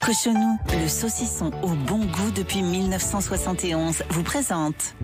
Cochonou, le saucisson au bon goût depuis 1971, vous présente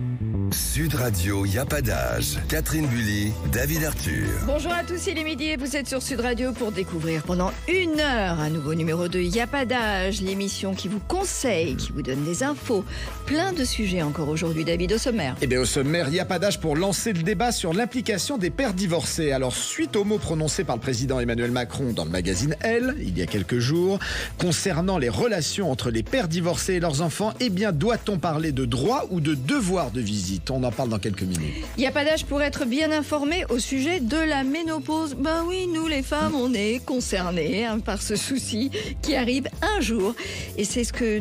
Sud Radio, y a pas d'âge. Catherine Bully, David Arthur. Bonjour à tous, il est midi et vous êtes sur Sud Radio pour découvrir pendant 1 heure un nouveau numéro de Y a pas d'âge, l'émission qui vous conseille, qui vous donne des infos. Plein de sujets encore aujourd'hui, David, au sommaire. Eh bien, au sommaire, il y a pas d'âge pour lancer le débat sur l'implication des pères divorcés. Alors, suite aux mots prononcés par le président Emmanuel Macron dans le magazine Elle, il y a quelques jours, concernant les relations entre les pères divorcés et leurs enfants, eh bien, doit-on parler de droit ou de devoir de visite? On en parle dans quelques minutes. Il n'y a pas d'âge pour être bien informé au sujet de la ménopause. Ben oui, nous les femmes, on est concernées par ce souci qui arrive un jour. Et c'est ce que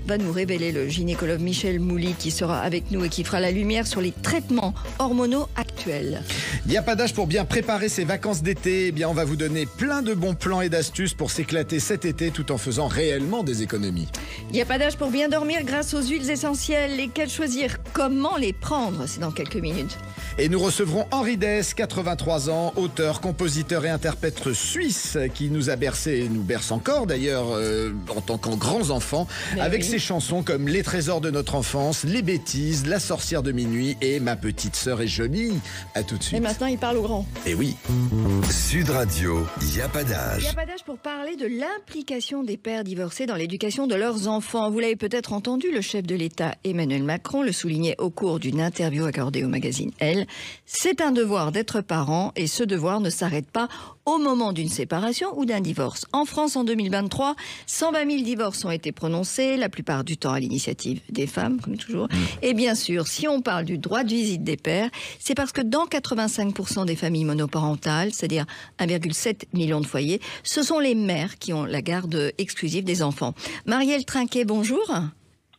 va nous révéler le gynécologue Michel Mouly qui sera avec nous et qui fera la lumière sur les traitements hormonaux actuels. Il n'y a pas d'âge pour bien préparer ses vacances d'été. Eh bien, on va vous donner plein de bons plans et d'astuces pour s'éclater cet été tout en faisant réellement des économies. Il n'y a pas d'âge pour bien dormir grâce aux huiles essentielles. Lesquelles choisir? Comment les prendre? C'est dans quelques minutes. Et nous recevrons Henri Dess, 83 ans, auteur, compositeur et interprète suisse qui nous a bercé et nous berce encore d'ailleurs en tant qu'en grands enfants avec ses chansons comme Les trésors de notre enfance, Les bêtises, La sorcière de minuit et Ma petite sœur est jolie. À tout de suite. Et maintenant il parle aux grands. Et oui. Sud Radio, y a pas Il n'y d'âge. a pas d'âge pour parler de l'implication des pères divorcés dans l'éducation de leurs enfants. Vous l'avez peut-être entendu, le chef de l'État Emmanuel Macron le soulignait au cours d'une interview accordée au magazine Elle. C'est un devoir d'être parent et ce devoir ne s'arrête pas au moment d'une séparation ou d'un divorce. En France, en 2023, 120 000 divorces ont été prononcés, la plupart du temps à l'initiative des femmes, comme toujours. Et bien sûr, si on parle du droit de visite des pères, c'est parce que dans 85% des familles monoparentales, c'est-à-dire 1,7 million de foyers, ce sont les mères qui ont la garde exclusive des enfants. Marielle Trinquet, bonjour.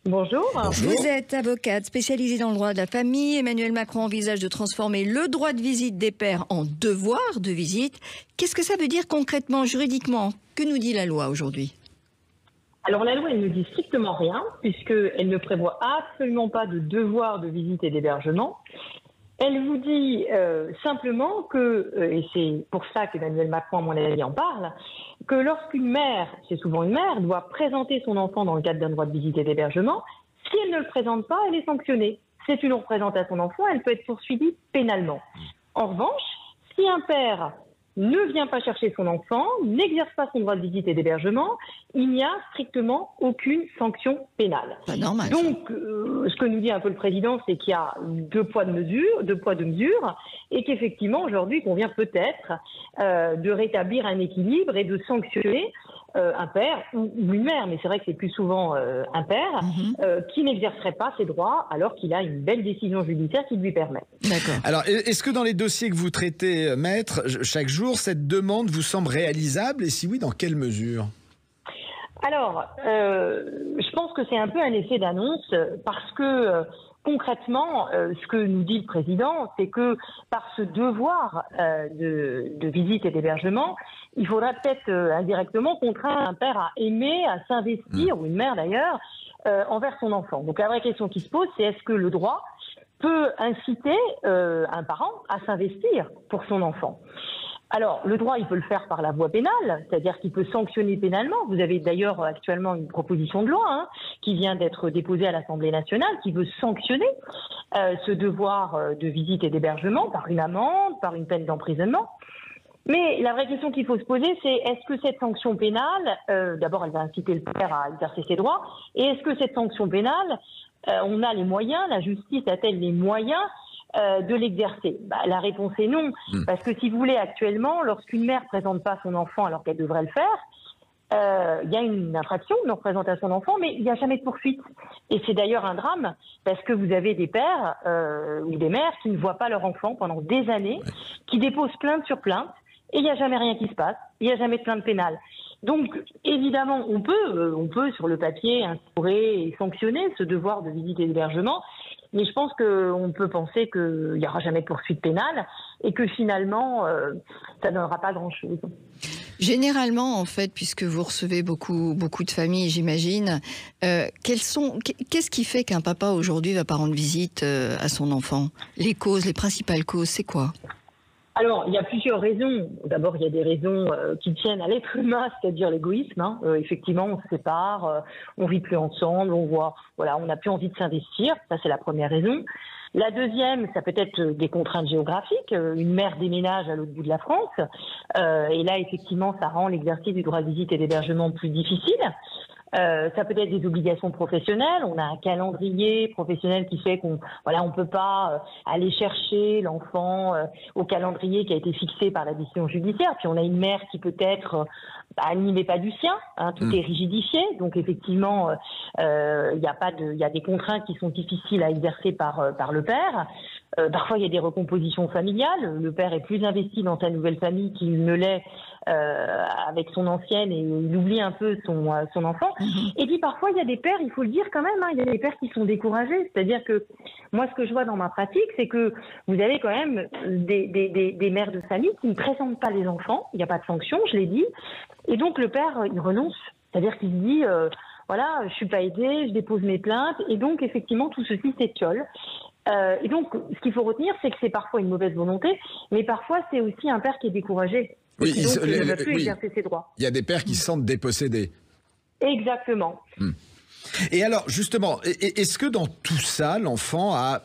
Bonjour. Vous êtes avocate spécialisée dans le droit de la famille. Emmanuel Macron envisage de transformer le droit de visite des pères en devoir de visite. Qu'est-ce que ça veut dire concrètement, juridiquement? Que nous dit la loi aujourd'hui? Alors la loi, elle ne dit strictement rien, puisqu'elle ne prévoit absolument pas de devoir de visite et d'hébergement. Elle vous dit simplement que, et c'est pour ça qu'Emmanuel Macron, à mon avis, en parle, que lorsqu'une mère, c'est souvent une mère, doit présenter son enfant dans le cadre d'un droit de visite et d'hébergement, si elle ne le présente pas, elle est sanctionnée. C'est une représentation d'enfant, elle peut être poursuivie pénalement. En revanche, si un père ne vient pas chercher son enfant, n'exerce pas son droit de visite et d'hébergement, il n'y a strictement aucune sanction pénale. Pas normal. Donc, ce que nous dit un peu le président, c'est qu'il y a deux poids de mesure, et qu'effectivement, aujourd'hui, il convient peut-être de rétablir un équilibre et de sanctionner un père ou une mère, mais c'est vrai que c'est plus souvent un père, qui n'exercerait pas ses droits alors qu'il a une belle décision judiciaire qui lui permet. D'accord. Alors, est-ce que dans les dossiers que vous traitez, maître, chaque jour, cette demande vous semble réalisable? Et si oui, dans quelle mesure? Alors, je pense que c'est un peu un effet d'annonce parce que concrètement, ce que nous dit le président, c'est que par ce devoir de visite et d'hébergement, il faudra peut-être indirectement contraindre un père à aimer, à s'investir, ou une mère d'ailleurs, envers son enfant. Donc la vraie question qui se pose, c'est est-ce que le droit peut inciter un parent à s'investir pour son enfant? Alors, le droit, il peut le faire par la voie pénale, c'est-à-dire qu'il peut sanctionner pénalement. Vous avez d'ailleurs actuellement une proposition de loi qui vient d'être déposée à l'Assemblée nationale, qui veut sanctionner ce devoir de visite et d'hébergement par une amende, par une peine d'emprisonnement. Mais la vraie question qu'il faut se poser, c'est est-ce que cette sanction pénale, d'abord elle va inciter le père à exercer ses droits, et est-ce que cette sanction pénale, on a les moyens, la justice a-t-elle les moyens de l'exercer? La réponse est non. Parce que si vous voulez, actuellement, lorsqu'une mère ne présente pas son enfant alors qu'elle devrait le faire, il y a une infraction de non-présentation d'enfant, mais il n'y a jamais de poursuite. Et c'est d'ailleurs un drame, parce que vous avez des pères ou des mères qui ne voient pas leur enfant pendant des années, qui déposent plainte sur plainte, et il n'y a jamais rien qui se passe, il n'y a jamais de plainte pénale. Donc, évidemment, on peut sur le papier instaurer et sanctionner ce devoir de visite et d'hébergement, mais je pense qu'on peut penser qu'il n'y aura jamais de poursuite pénale et que finalement, ça ne donnera pas grand-chose. Généralement, en fait, puisque vous recevez beaucoup de familles, j'imagine, qu'est-ce qui fait qu'un papa aujourd'hui va pas rendre visite à son enfant? Les principales causes, c'est quoi? Alors, il y a plusieurs raisons. D'abord, il y a des raisons qui tiennent à l'être humain, c'est-à-dire l'égoïsme. Effectivement, on se sépare, on vit plus ensemble, on n'a plus envie de s'investir. Ça, c'est la première raison. La deuxième, ça peut être des contraintes géographiques. Une mère déménage à l'autre bout de la France. Et là, effectivement, ça rend l'exercice du droit de visite et d'hébergement plus difficile. Ça peut être des obligations professionnelles. On a un calendrier professionnel qui fait qu'on on peut pas aller chercher l'enfant au calendrier qui a été fixé par la décision judiciaire. Puis on a une mère qui peut-être elle n'y met pas du sien, tout est rigidifié. Donc effectivement, il y a des contraintes qui sont difficiles à exercer par le père. Parfois, il y a des recompositions familiales. Le père est plus investi dans sa nouvelle famille qu'il ne l'est avec son ancienne et il oublie un peu son enfant. Et puis parfois, il y a des pères, il faut le dire quand même, il y a des pères qui sont découragés. C'est-à-dire que moi, ce que je vois dans ma pratique, c'est que vous avez quand même des mères de famille qui ne présentent pas les enfants. Il n'y a pas de sanction, je l'ai dit. Et donc, le père, il renonce. C'est-à-dire qu'il se dit... je suis pas aidée, je dépose mes plaintes, et donc effectivement tout ceci s'étiole. Et donc ce qu'il faut retenir, c'est que c'est parfois une mauvaise volonté, mais parfois c'est aussi un père qui est découragé, oui, et donc il ne va plus exercer ses droits. Il y a des pères qui se sentent dépossédés. Exactement. Et alors justement, est-ce que dans tout ça, l'enfant a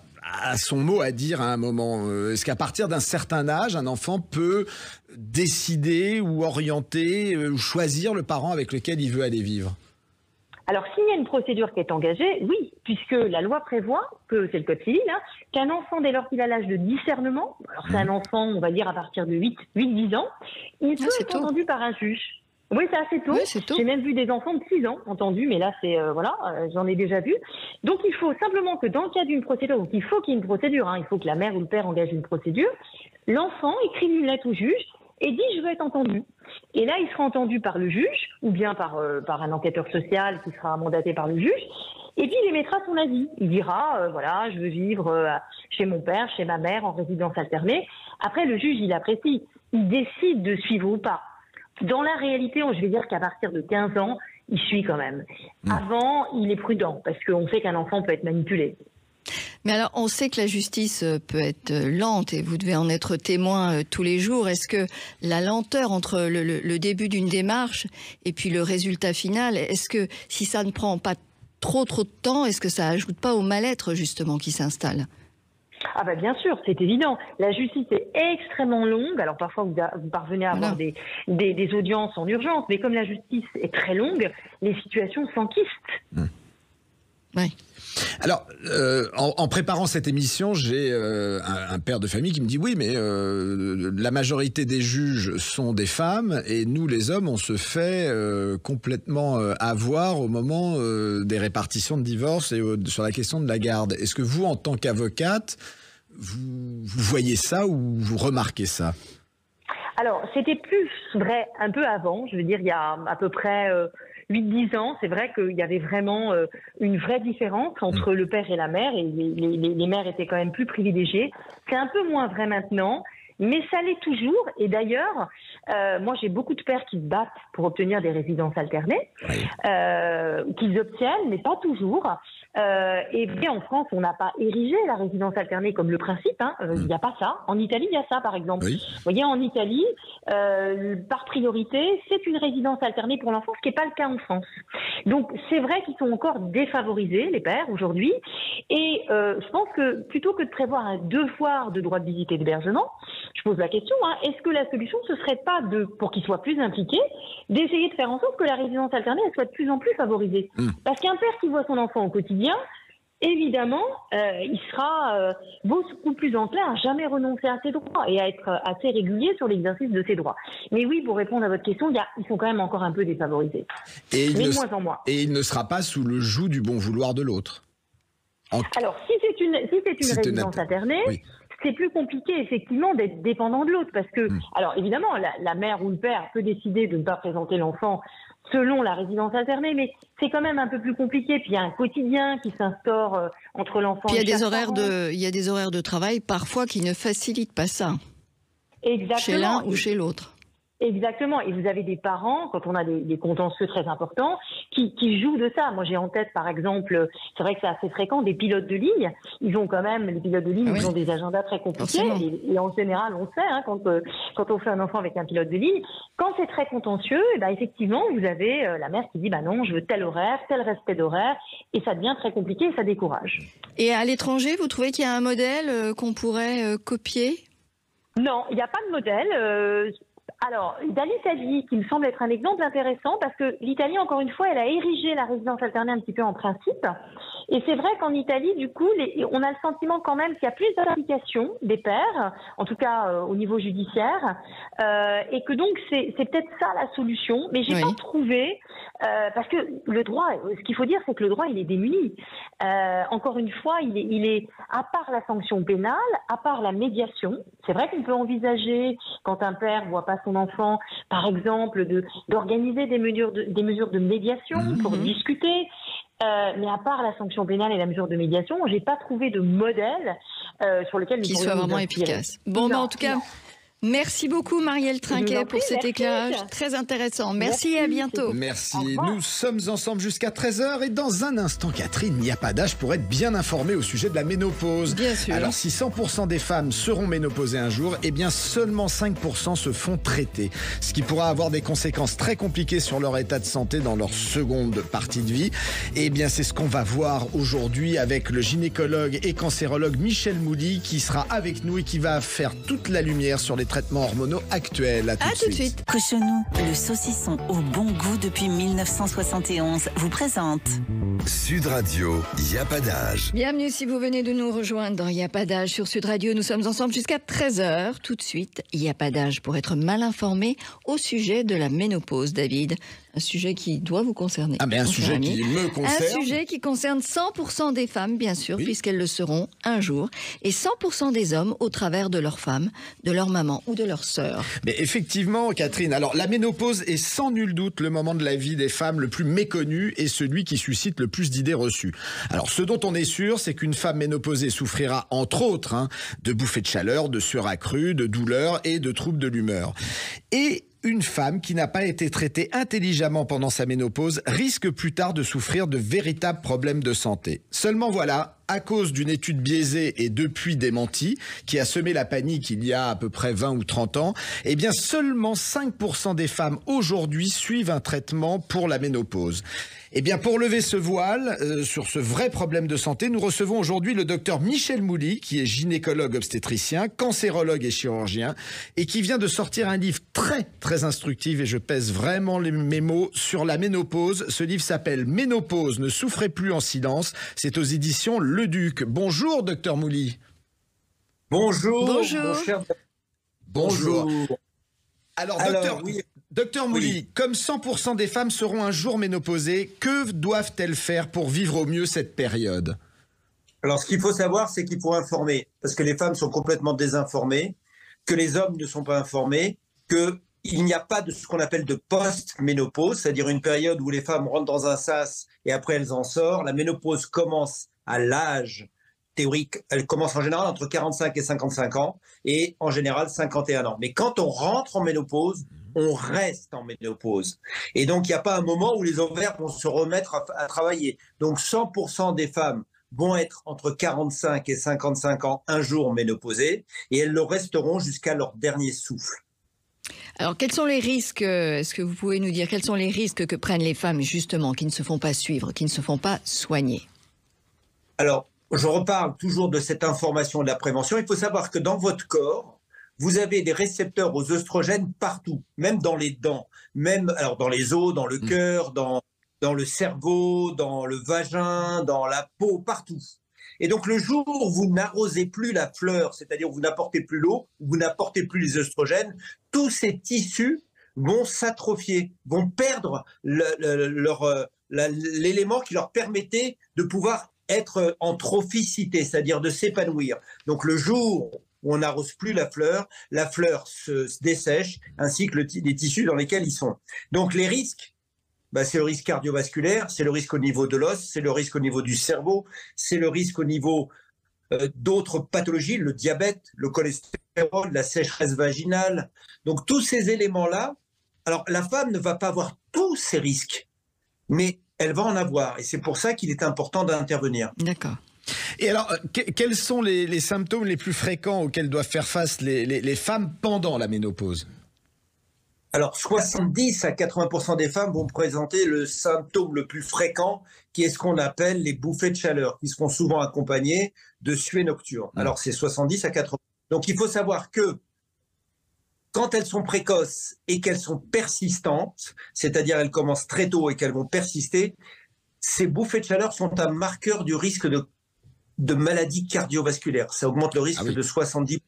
son mot à dire à un moment? Est-ce qu'à partir d'un certain âge, un enfant peut décider ou orienter, ou choisir le parent avec lequel il veut aller vivre? Alors, s'il y a une procédure qui est engagée, oui, puisque la loi prévoit, que c'est le code civil, qu'un enfant, dès lors qu'il a l'âge de discernement, alors c'est un enfant, on va dire, à partir de 8-10 ans, il peut être entendu par un juge. Oui, c'est assez tôt. Oui, c'est tôt. J'ai même vu des enfants de 6 ans entendus, mais là, c'est, j'en ai déjà vu. Donc, il faut simplement que dans le cas d'une procédure, donc il faut qu'il y ait une procédure, il faut que la mère ou le père engage une procédure, l'enfant écrive une lettre au juge et dit « je veux être entendu ». Et là, il sera entendu par le juge, ou bien par un enquêteur social qui sera mandaté par le juge, et puis il émettra son avis. Il dira, je veux vivre chez mon père, chez ma mère, en résidence alternée. Après, le juge, il apprécie. Il décide de suivre ou pas. Dans la réalité, je vais dire qu'à partir de 15 ans, il suit quand même. Avant, il est prudent, parce qu'on sait qu'un enfant peut être manipulé. Mais alors, on sait que la justice peut être lente et vous devez en être témoin tous les jours. Est-ce que la lenteur entre le début d'une démarche et puis le résultat final, est-ce que si ça ne prend pas trop de temps, est-ce que ça ajoute pas au mal-être justement qui s'installe ? Ah bah bien sûr, c'est évident. La justice est extrêmement longue. Alors parfois vous parvenez à avoir des audiences en urgence, mais comme la justice est très longue, les situations s'enquistent. Oui. Alors, en préparant cette émission, j'ai un père de famille qui me dit « Oui, mais la majorité des juges sont des femmes et nous, les hommes, on se fait complètement avoir au moment des répartitions de divorce et sur la question de la garde. Est-ce que vous, en tant qu'avocate, vous voyez ça ou vous remarquez ça ? » Alors, c'était plus vrai un peu avant, je veux dire, il y a à peu près 8-10 ans, c'est vrai qu'il y avait vraiment une vraie différence entre le père et la mère, et les mères étaient quand même plus privilégiées. C'est un peu moins vrai maintenant, mais ça l'est toujours. Et d'ailleurs, moi j'ai beaucoup de pères qui se battent pour obtenir des résidences alternées, qu'ils obtiennent, mais pas toujours. Et bien en France, on n'a pas érigé la résidence alternée comme le principe. Il n'y a pas ça. En Italie, il y a ça, par exemple. Oui. Vous voyez, en Italie, par priorité, c'est une résidence alternée pour l'enfant, ce qui n'est pas le cas en France. Donc, c'est vrai qu'ils sont encore défavorisés, les pères, aujourd'hui. Et je pense que plutôt que de prévoir un devoir de droit de visite et d'hébergement, je pose la question, est-ce que la solution, ce serait pas pour qu'ils soient plus impliqués, d'essayer de faire en sorte que la résidence alternée elle soit de plus en plus favorisée. Parce qu'un père qui voit son enfant au quotidien, évidemment, il sera beaucoup plus enclin à jamais renoncer à ses droits et à être assez régulier sur l'exercice de ses droits. Mais oui, pour répondre à votre question, ils sont quand même encore un peu défavorisés. Mais de moins en moins. Et il ne sera pas sous le joug du bon vouloir de l'autre. Alors, si c'est une résidence alternée, c'est plus compliqué, effectivement, d'être dépendant de l'autre. Parce que, alors évidemment, la mère ou le père peut décider de ne pas présenter l'enfant selon la résidence alternée, mais c'est quand même un peu plus compliqué. Puis il y a un quotidien qui s'instaure entre l'enfant et il y a des horaires de travail parfois qui ne facilitent pas ça. Exactement. Chez l'un ou chez l'autre. Exactement. Et vous avez des parents, quand on a des contentieux très importants, qui jouent de ça. Moi, j'ai en tête, par exemple, c'est vrai que c'est assez fréquent, des pilotes de ligne. Ils ont quand même, les pilotes de ligne, ils ont des agendas très compliqués. Et en général, on sait, quand on fait un enfant avec un pilote de ligne, quand c'est très contentieux, effectivement, vous avez la mère qui dit, non, je veux tel horaire, tel respect d'horaire. Et ça devient très compliqué et ça décourage. Et à l'étranger, vous trouvez qu'il y a un modèle qu'on pourrait copier ? Non, il n'y a pas de modèle. Alors, dans l'Italie, qui me semble être un exemple intéressant, parce que l'Italie, encore une fois, elle a érigé la résidence alternée un petit peu en principe. Et c'est vrai qu'en Italie, du coup, on a le sentiment quand même qu'il y a plus d'implication des pères, en tout cas au niveau judiciaire, et que donc c'est peut-être ça la solution. Mais j'ai pas trouvé, parce que le droit, ce qu'il faut dire, c'est que le droit, il est démuni. Encore une fois, il est à part la sanction pénale, à part la médiation. C'est vrai qu'on peut envisager, quand un père voit pas son enfant, par exemple, d'organiser des mesures de médiation pour discuter. Mais à part la sanction pénale et la mesure de médiation, j'ai pas trouvé de modèle sur lequel qui soit vraiment efficace. Bon, en tout cas, merci beaucoup Marielle Trinquet pour cet éclairage très intéressant. Merci et à bientôt. Merci. Nous sommes ensemble jusqu'à 13h et dans un instant, Catherine, il n'y a pas d'âge pour être bien informée au sujet de la ménopause. Bien sûr. Alors si 100% des femmes seront ménopausées un jour, eh bien seulement 5% se font traiter. Ce qui pourra avoir des conséquences très compliquées sur leur état de santé dans leur seconde partie de vie. Eh bien c'est ce qu'on va voir aujourd'hui avec le gynécologue et cancérologue Michel Mouly qui sera avec nous et qui va faire toute la lumière sur les traitements hormonaux actuels. À tout de suite. Cochonou, le saucisson au bon goût depuis 1971, vous présente Sud Radio, y a pas d'âge. Bienvenue si vous venez de nous rejoindre dans Y a pas d'âge sur Sud Radio. Nous sommes ensemble jusqu'à 13h. Tout de suite, Y a pas d'âge pour être mal informé au sujet de la ménopause, David. Un sujet qui doit vous concerner. Ah, mais un sujet qui me concerne. Un sujet qui concerne 100% des femmes, bien sûr, puisqu'elles le seront un jour, et 100% des hommes au travers de leur femme, de leur maman ou de leur sœur. Mais effectivement, Catherine, alors la ménopause est sans nul doute le moment de la vie des femmes le plus méconnu et celui qui suscite le plus d'idées reçues. Alors ce dont on est sûr, c'est qu'une femme ménopausée souffrira entre autres de bouffées de chaleur, de sueur accrue, de douleurs et de troubles de l'humeur. Et une femme qui n'a pas été traitée intelligemment pendant sa ménopause risque plus tard de souffrir de véritables problèmes de santé. Seulement voilà, à cause d'une étude biaisée et depuis démentie, qui a semé la panique il y a à peu près 20 ou 30 ans, eh bien seulement 5% des femmes aujourd'hui suivent un traitement pour la ménopause. Eh bien, pour lever ce voile sur ce vrai problème de santé, nous recevons aujourd'hui le docteur Michel Mouly, qui est gynécologue obstétricien, cancérologue et chirurgien, et qui vient de sortir un livre très instructif, et je pèse vraiment mes mots, sur la ménopause. Ce livre s'appelle « Ménopause, ne souffrez plus en silence ». C'est aux éditions Le Duc. Bonjour, docteur Mouly. Bonjour. Bonjour. Mon cher... Bonjour. Alors, oui. Docteur Mouly, comme 100% des femmes seront un jour ménopausées, que doivent-elles faire pour vivre au mieux cette période ? Alors, ce qu'il faut savoir, c'est qu'il faut informer, parce que les femmes sont complètement désinformées, que les hommes ne sont pas informés, qu'il n'y a pas de ce qu'on appelle de post-ménopause, c'est-à-dire une période où les femmes rentrent dans un sas et après elles en sortent. La ménopause commence à l'âge théorique, elle commence en général entre 45 et 55 ans, et en général 51 ans. Mais quand on rentre en ménopause, on reste en ménopause. Et donc, il n'y a pas un moment où les ovaires vont se remettre à travailler. Donc, 100% des femmes vont être entre 45 et 55 ans un jour ménopausées, et elles le resteront jusqu'à leur dernier souffle. Alors, quels sont les risques, est-ce que vous pouvez nous dire, quels sont les risques que prennent les femmes, justement, qui ne se font pas suivre, qui ne se font pas soigner ? Alors, je reparle toujours de cette information de la prévention. Il faut savoir que dans votre corps, vous avez des récepteurs aux œstrogènes partout, même dans les dents, même alors dans les os, dans le cœur, dans le cerveau, dans le vagin, dans la peau, partout. Et donc le jour où vous n'arrosez plus la fleur, c'est-à-dire vous n'apportez plus l'eau, vous n'apportez plus les œstrogènes, tous ces tissus vont s'atrophier, vont perdre l'élément qui leur permettait de pouvoir être en trophicité, c'est-à-dire de s'épanouir. Donc le jour où on n'arrose plus la fleur se dessèche, ainsi que les tissus dans lesquels ils sont. Donc les risques, c'est le risque cardiovasculaire, c'est le risque au niveau de l'os, c'est le risque au niveau du cerveau, c'est le risque au niveau d'autres pathologies, le diabète, le cholestérol, la sécheresse vaginale. Donc tous ces éléments-là, alors la femme ne va pas avoir tous ces risques, mais elle va en avoir. Et c'est pour ça qu'il est important d'intervenir. D'accord. Et alors, quels sont les symptômes les plus fréquents auxquels doivent faire face les femmes pendant la ménopause ? Alors, 70 à 80% des femmes vont présenter le symptôme le plus fréquent, qui est ce qu'on appelle les bouffées de chaleur, qui seront souvent accompagnées de suées nocturnes. Alors, c'est 70 à 80%. Donc, il faut savoir que quand elles sont précoces et qu'elles sont persistantes, c'est-à-dire elles commencent très tôt et qu'elles vont persister, ces bouffées de chaleur sont un marqueur du risque de maladies cardiovasculaires. Ça augmente le risque de 70%.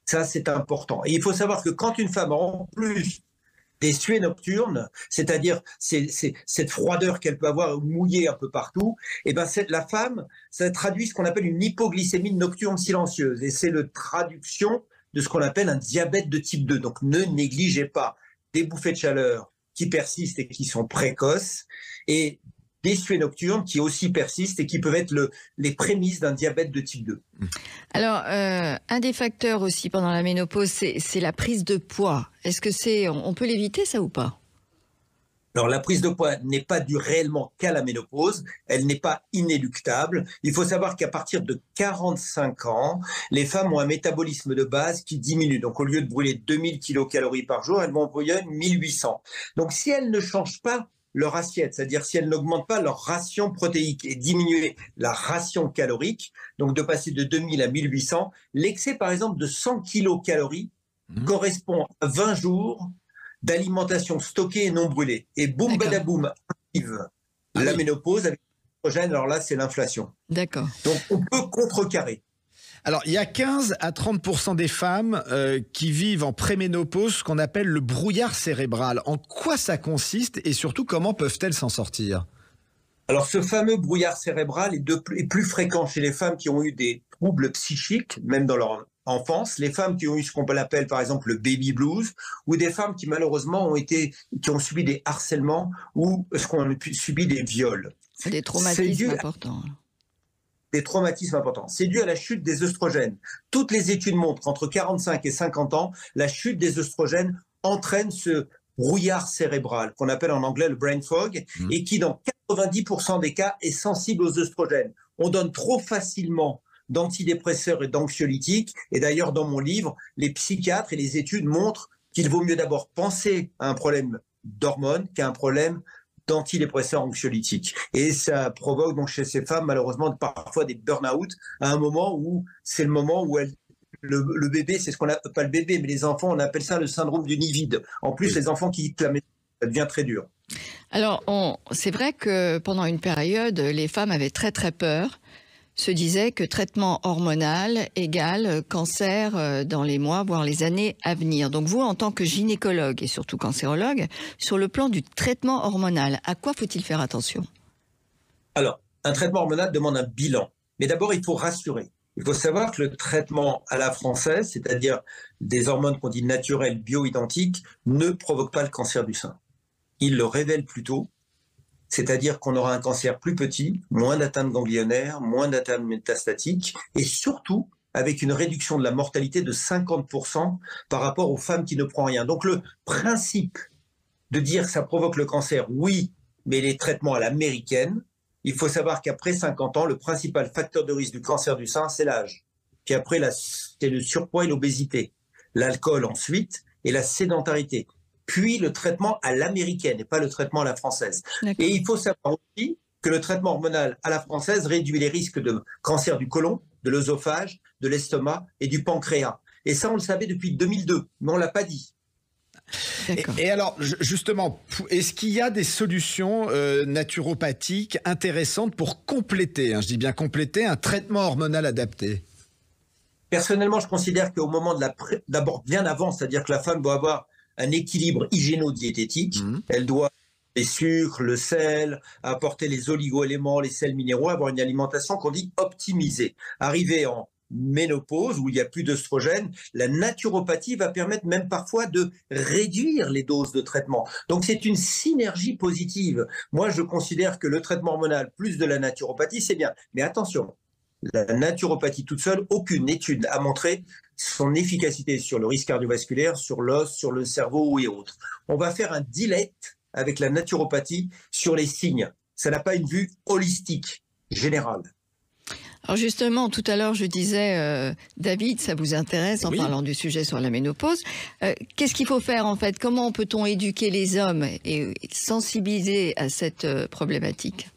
Ça, c'est important. Et il faut savoir que quand une femme a en plus des suées nocturnes, c'est-à-dire cette froideur qu'elle peut avoir mouillée un peu partout, et ben la femme, ça traduit ce qu'on appelle une hypoglycémie nocturne silencieuse. Et c'est la traduction de ce qu'on appelle un diabète de type 2. Donc ne négligez pas des bouffées de chaleur qui persistent et qui sont précoces, et des suées nocturnes qui aussi persistent et qui peuvent être les prémices d'un diabète de type 2. Alors, un des facteurs aussi pendant la ménopause, c'est la prise de poids. Est-ce que on peut l'éviter, ça, ou pas ? Alors, la prise de poids n'est pas due réellement qu'à la ménopause. Elle n'est pas inéluctable. Il faut savoir qu'à partir de 45 ans, les femmes ont un métabolisme de base qui diminue. Donc, au lieu de brûler 2000 kilocalories par jour, elles vont brûler 1800. Donc, si elles ne changent pas leur assiette, c'est-à-dire si elles n'augmentent pas leur ration protéique et diminuer la ration calorique, donc de passer de 2000 à 1800, l'excès par exemple de 100 kilocalories correspond à 20 jours d'alimentation stockée et non brûlée. Et boum badaboum, arrive la ménopause avec l'oestrogène, alors là c'est l'inflation. D'accord. Donc on peut contrecarrer. Alors, il y a 15 à 30% des femmes qui vivent en préménopause, ce qu'on appelle le brouillard cérébral. En quoi ça consiste et surtout, comment peuvent-elles s'en sortir ? Alors, ce fameux brouillard cérébral est plus fréquent chez les femmes qui ont eu des troubles psychiques, même dans leur enfance, les femmes qui ont eu ce qu'on appelle par exemple le baby blues, ou des femmes qui malheureusement qui ont subi des harcèlements ou ce qu'on a subi des viols. C'est des traumatismes importants. Des traumatismes importants. C'est dû à la chute des œstrogènes. Toutes les études montrent qu'entre 45 et 50 ans, la chute des œstrogènes entraîne ce brouillard cérébral, qu'on appelle en anglais le brain fog, et qui, dans 90% des cas, est sensible aux œstrogènes. On donne trop facilement d'antidépresseurs et d'anxiolytiques. Et d'ailleurs, dans mon livre, les psychiatres et les études montrent qu'il vaut mieux d'abord penser à un problème d'hormones qu'à un problème d'antidépresseurs anxiolytiques. Et ça provoque donc chez ces femmes malheureusement parfois des burn-out à un moment où c'est le moment où le bébé, c'est ce qu'on appelle pas le bébé, mais les enfants, on appelle ça le syndrome du nid vide. En plus, les enfants qui quittent la maison, ça devient très dur. Alors, c'est vrai que pendant une période, les femmes avaient très très peur, se disaient que traitement hormonal égale cancer dans les mois, voire les années à venir. Donc vous, en tant que gynécologue et surtout cancérologue, sur le plan du traitement hormonal, à quoi faut-il faire attention ? Alors, un traitement hormonal demande un bilan. Mais d'abord, il faut rassurer. Il faut savoir que le traitement à la française, c'est-à-dire des hormones qu'on dit naturelles, bioidentiques, ne provoque pas le cancer du sein. Il le révèle plutôt. C'est-à-dire qu'on aura un cancer plus petit, moins d'atteinte ganglionnaire, moins d'atteinte métastatique, et surtout avec une réduction de la mortalité de 50% par rapport aux femmes qui ne prennent rien. Donc le principe de dire que ça provoque le cancer, oui, mais les traitements à l'américaine, il faut savoir qu'après 50 ans, le principal facteur de risque du cancer du sein, c'est l'âge. Puis après, c'est le surpoids et l'obésité. L'alcool ensuite, et la sédentarité. Puis le traitement à l'américaine et pas le traitement à la française. Et il faut savoir aussi que le traitement hormonal à la française réduit les risques de cancer du côlon, de l'œsophage, de l'estomac et du pancréas. Et ça, on le savait depuis 2002, mais on ne l'a pas dit. Et alors, justement, est-ce qu'il y a des solutions naturopathiques intéressantes pour compléter, je dis bien compléter, un traitement hormonal adapté ? Personnellement, je considère qu'au moment d'abord bien avant, c'est-à-dire que la femme doit avoir un équilibre hygiéno-diététique. Elle doit les sucres, le sel, apporter les oligo-éléments, les sels minéraux, avoir une alimentation qu'on dit optimisée. Arriver en ménopause, où il n'y a plus d'œstrogène, la naturopathie va permettre même parfois de réduire les doses de traitement. Donc c'est une synergie positive. Moi, je considère que le traitement hormonal plus de la naturopathie, c'est bien. Mais attention, la naturopathie toute seule, aucune étude a montré son efficacité sur le risque cardiovasculaire, sur l'os, sur le cerveau et autres. On va faire un dilette avec la naturopathie sur les signes. Ça n'a pas une vue holistique, générale. Alors justement, tout à l'heure, je disais, David, ça vous intéresse en parlant du sujet sur la ménopause. Qu'est-ce qu'il faut faire en fait? Comment peut-on éduquer les hommes et sensibiliser à cette problématique?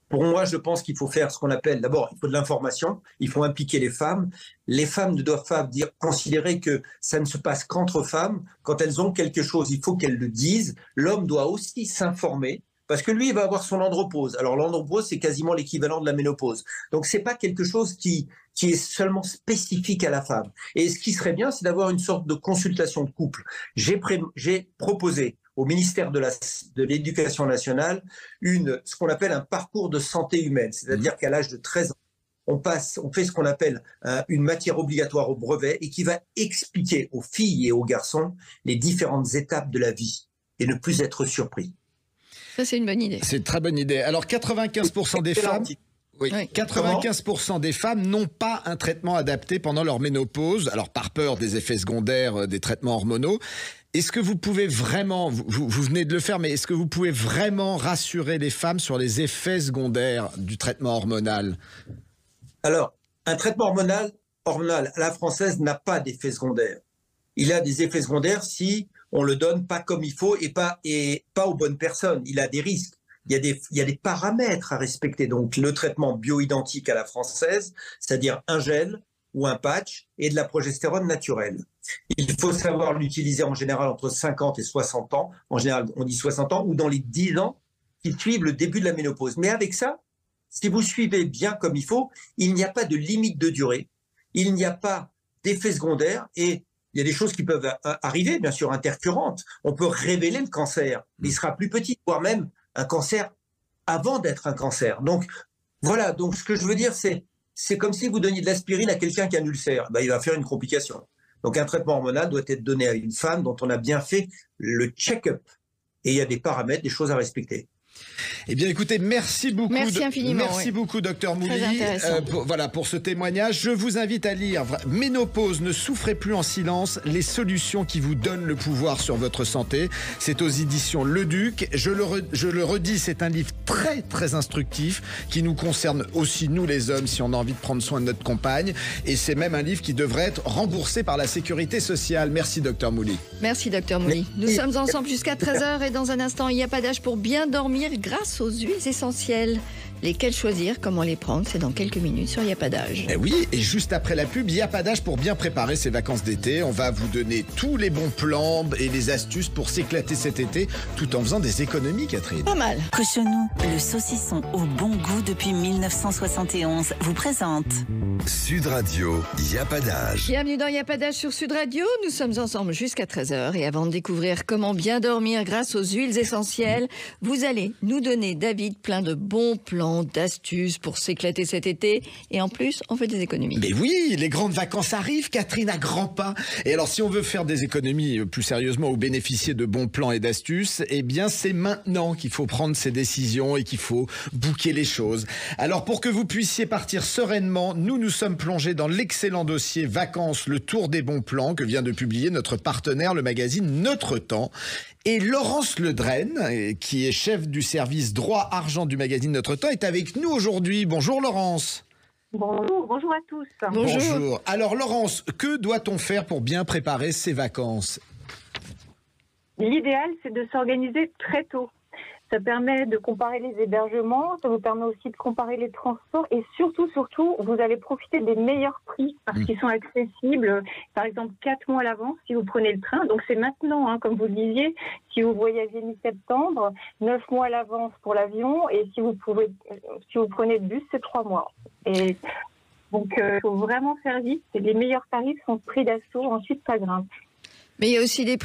Pour moi, je pense qu'il faut faire ce qu'on appelle, d'abord, il faut de l'information, il faut impliquer les femmes. Les femmes ne doivent pas considérer que ça ne se passe qu'entre femmes. Quand elles ont quelque chose, il faut qu'elles le disent. L'homme doit aussi s'informer. Parce que lui, il va avoir son andropause. Alors l'andropause, c'est quasiment l'équivalent de la ménopause. Donc c'est pas quelque chose qui est seulement spécifique à la femme. Et ce qui serait bien, c'est d'avoir une sorte de consultation de couple. J'ai proposé au ministère de l'Éducation nationale ce qu'on appelle un parcours de santé humaine. C'est-à-dire qu'à l'âge de 13 ans, on fait ce qu'on appelle une matière obligatoire au brevet et qui va expliquer aux filles et aux garçons les différentes étapes de la vie et ne plus être surpris. Ça, c'est une bonne idée. C'est une très bonne idée. Alors, 95% des femmes... Oui. 95% des femmes n'ont pas un traitement adapté pendant leur ménopause, alors par peur des effets secondaires des traitements hormonaux. Est-ce que vous pouvez vraiment, vous venez de le faire, mais est-ce que vous pouvez vraiment rassurer les femmes sur les effets secondaires du traitement hormonal? Alors, un traitement hormonal à la française n'a pas d'effets secondaires. Il a des effets secondaires si on le donne pas comme il faut et pas aux bonnes personnes. Il a des risques. Il y a des paramètres à respecter. Donc, le traitement bioidentique à la française, c'est-à-dire un gel ou un patch et de la progestérone naturelle. Il faut savoir l'utiliser en général entre 50 et 60 ans. En général, on dit 60 ans ou dans les 10 ans qui suivent le début de la ménopause. Mais avec ça, si vous suivez bien comme il faut, il n'y a pas de limite de durée. Il n'y a pas d'effets secondaires et il y a des choses qui peuvent arriver, bien sûr, intercurrentes. On peut révéler le cancer. Il sera plus petit, voire même un cancer avant d'être un cancer. Donc, voilà. Donc, ce que je veux dire, c'est comme si vous donniez de l'aspirine à quelqu'un qui a un ulcère. Ben, il va faire une complication. Donc, un traitement hormonal doit être donné à une femme dont on a bien fait le check-up. Et il y a des paramètres, des choses à respecter. Eh bien, écoutez, merci beaucoup. Merci infiniment. Merci beaucoup, docteur Mouly, pour ce témoignage. Je vous invite à lire Ménopause, ne souffrez plus en silence, les solutions qui vous donnent le pouvoir sur votre santé. C'est aux éditions Le Duc. Je le redis, c'est un livre très, très instructif qui nous concerne aussi, nous les hommes, si on a envie de prendre soin de notre compagne. Et c'est même un livre qui devrait être remboursé par la Sécurité sociale. Merci, docteur Mouly. Merci, docteur Mouly. Nous sommes ensemble jusqu'à 13h et dans un instant, il n'y a pas d'âge pour bien dormir grâce aux huiles essentielles. Lesquelles choisir, comment les prendre, c'est dans quelques minutes sur Y a pas d'âge. Eh oui, et juste après la pub, Y a pas d'âge pour bien préparer ses vacances d'été. On va vous donner tous les bons plans et les astuces pour s'éclater cet été tout en faisant des économies, Catherine. Pas mal. Cochonou, le saucisson au bon goût depuis 1971, vous présente Sud Radio, Y a pas d'âge. Bienvenue dans Y a pas d'âge sur Sud Radio. Nous sommes ensemble jusqu'à 13h et avant de découvrir comment bien dormir grâce aux huiles essentielles, vous allez nous donner, David, plein de bons plans, d'astuces pour s'éclater cet été et en plus on fait des économies. Mais oui, les grandes vacances arrivent, Catherine, à grands pas. Et alors si on veut faire des économies plus sérieusement ou bénéficier de bons plans et d'astuces, eh bien c'est maintenant qu'il faut prendre ces décisions et qu'il faut booker les choses. Alors pour que vous puissiez partir sereinement, nous sommes plongés dans l'excellent dossier Vacances, le tour des bons plans que vient de publier notre partenaire, le magazine Notre Temps. Et Laurence Ledrenne, qui est chef du service droit argent du magazine Notre Temps, est avec nous aujourd'hui. Bonjour Laurence. Bonjour à tous. Bonjour. Alors Laurence, que doit-on faire pour bien préparer ses vacances? L'idéal, c'est de s'organiser très tôt. Ça permet de comparer les hébergements, ça vous permet aussi de comparer les transports et surtout, vous allez profiter des meilleurs prix parce qu'ils sont accessibles, par exemple 4 mois à l'avance si vous prenez le train. Donc c'est maintenant, comme vous le disiez, si vous voyagez mi-septembre, 9 mois à l'avance pour l'avion et si vous prenez le bus, c'est 3 mois. Et donc il faut vraiment faire vite. Et les meilleurs tarifs sont pris d'assaut, ensuite ça grimpe. Mais il y a aussi les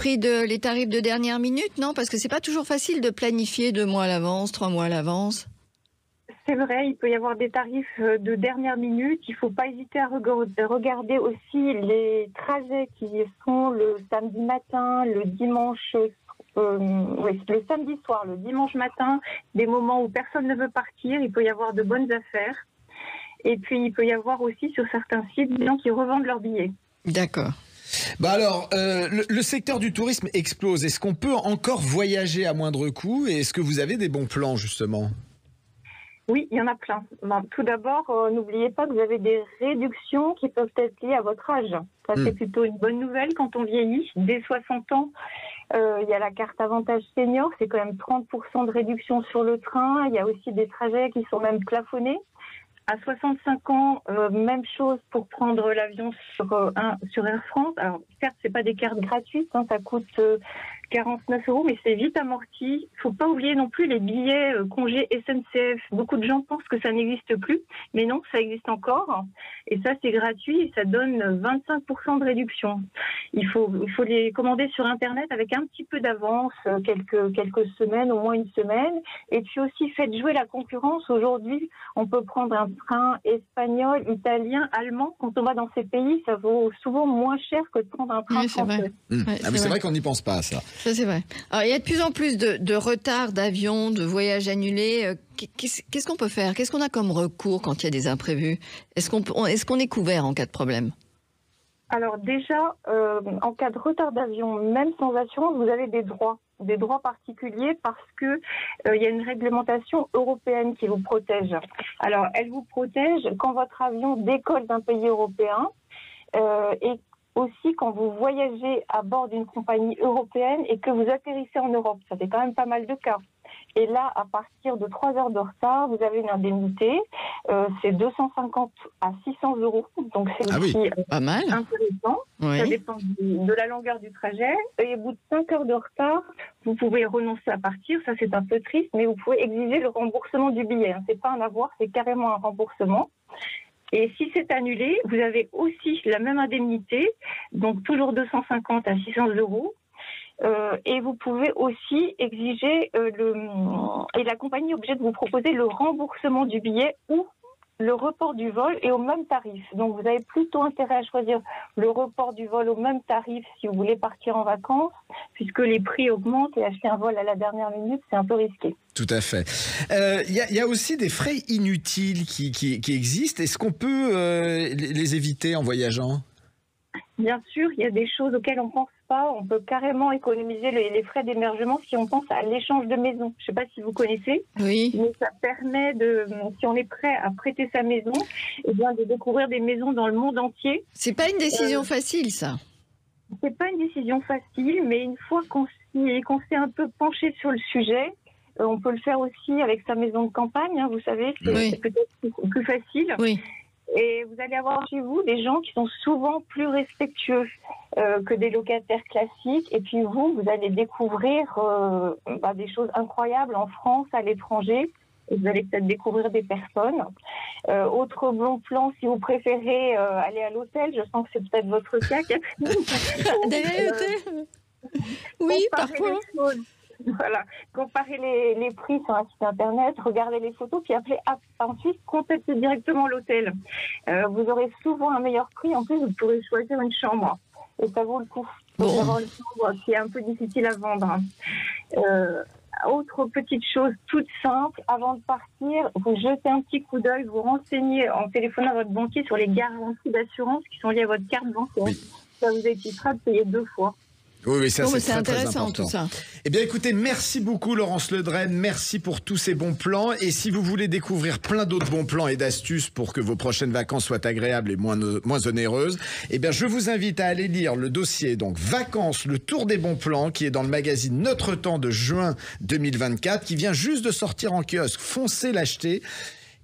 tarifs de dernière minute, non? Parce que c'est pas toujours facile de planifier 2 mois à l'avance, 3 mois à l'avance. C'est vrai, il peut y avoir des tarifs de dernière minute. Il ne faut pas hésiter à regarder aussi les trajets qui sont le samedi matin, le dimanche, le samedi soir, le dimanche matin, des moments où personne ne veut partir. Il peut y avoir de bonnes affaires. Et puis, il peut y avoir aussi sur certains sites des gens qui revendent leurs billets. D'accord. Bah alors, le secteur du tourisme explose. Est-ce qu'on peut encore voyager à moindre coût? Et est-ce que vous avez des bons plans, justement? Oui, il y en a plein. Bon, tout d'abord, n'oubliez pas que vous avez des réductions qui peuvent être liées à votre âge. Ça, c'est plutôt une bonne nouvelle quand on vieillit. Dès 60 ans, il y a la carte avantage senior, c'est quand même 30% de réduction sur le train. Il y a aussi des trajets qui sont même plafonnés. À 65 ans, même chose pour prendre l'avion sur Air France. Alors, certes, c'est pas des cartes gratuites, hein, ça coûte 49 €, mais c'est vite amorti. Il faut pas oublier non plus les billets congés SNCF. Beaucoup de gens pensent que ça n'existe plus, mais non, ça existe encore. Et ça, c'est gratuit et ça donne 25% de réduction. Il faut les commander sur Internet avec un petit peu d'avance, quelques semaines, au moins une semaine. Et puis aussi, faites jouer la concurrence. Aujourd'hui, on peut prendre un train espagnol, italien, allemand. Quand on va dans ces pays, ça vaut souvent moins cher que de prendre un train français. C'est vrai qu'on n'y pense pas à ça. Ça, c'est vrai. Alors, il y a de plus en plus de retards d'avions, de voyages annulés. Qu'est-ce qu'on peut faire? Qu'est-ce qu'on a comme recours quand il y a des imprévus? Est-ce qu'on est couvert en cas de problème? Alors déjà, en cas de retard d'avion, même sans assurance, vous avez des droits particuliers parce que il y a une réglementation européenne qui vous protège. Alors, elle vous protège quand votre avion décolle d'un pays européen et aussi quand vous voyagez à bord d'une compagnie européenne et que vous atterrissez en Europe. Ça fait quand même pas mal de cas. Et là, à partir de 3 heures de retard, vous avez une indemnité. C'est 250 à 600 €. Donc, c'est aussi pas mal. Intéressant. Oui. Ça dépend de la longueur du trajet. Et au bout de 5 heures de retard, vous pouvez renoncer à partir. Ça, c'est un peu triste, mais vous pouvez exiger le remboursement du billet. C'est pas un avoir, c'est carrément un remboursement. Et si c'est annulé, vous avez aussi la même indemnité, donc toujours 250 à 600 €. Et vous pouvez aussi exiger et la compagnie est obligée de vous proposer le remboursement du billet ou le report du vol et au même tarif. Donc vous avez plutôt intérêt à choisir le report du vol au même tarif si vous voulez partir en vacances, puisque les prix augmentent et acheter un vol à la dernière minute, c'est un peu risqué. Tout à fait. Il y a aussi des frais inutiles qui existent. Est-ce qu'on peut les éviter en voyageant? Bien sûr, il y a des choses auxquelles on pense pas. On peut carrément économiser les frais d'émergement si on pense à l'échange de maison. Je ne sais pas si vous connaissez, oui. Mais ça permet si on est prêt à prêter sa maison, eh bien de découvrir des maisons dans le monde entier. C'est pas une décision facile, ça. C'est pas une décision facile, mais une fois qu'on s'est un peu penché sur le sujet, on peut le faire aussi avec sa maison de campagne. Hein, vous savez, c'est peut-être plus facile. Oui. Et vous allez avoir chez vous des gens qui sont souvent plus respectueux que des locataires classiques. Et puis vous allez découvrir des choses incroyables en France, à l'étranger. Et vous allez peut-être découvrir des personnes. Autre bon plan, si vous préférez aller à l'hôtel, je sens que c'est peut-être votre cas, Catherine. D'aller à l'hôtel? Oui, parfois. Voilà, comparez les prix sur un site internet, regardez les photos, puis ensuite contactez directement l'hôtel. Vous aurez souvent un meilleur prix. En plus, vous pourrez choisir une chambre. Et ça vaut le coup d'avoir une chambre qui est un peu difficile à vendre. Autre petite chose toute simple, avant de partir, vous jetez un petit coup d'œil, vous renseignez en téléphonant à votre banquier sur les garanties d'assurance qui sont liées à votre carte bancaire. Oui. Ça vous évitera de payer 2 fois. Oui, ça c'est très, intéressant très important. Tout ça. Eh bien écoutez, merci beaucoup Laurence Ledrenne, merci pour tous ces bons plans. Et si vous voulez découvrir plein d'autres bons plans et d'astuces pour que vos prochaines vacances soient agréables et moins onéreuses, eh bien je vous invite à aller lire le dossier donc Vacances, le tour des bons plans, qui est dans le magazine Notre Temps de juin 2024, qui vient juste de sortir en kiosque. Foncez l'acheter.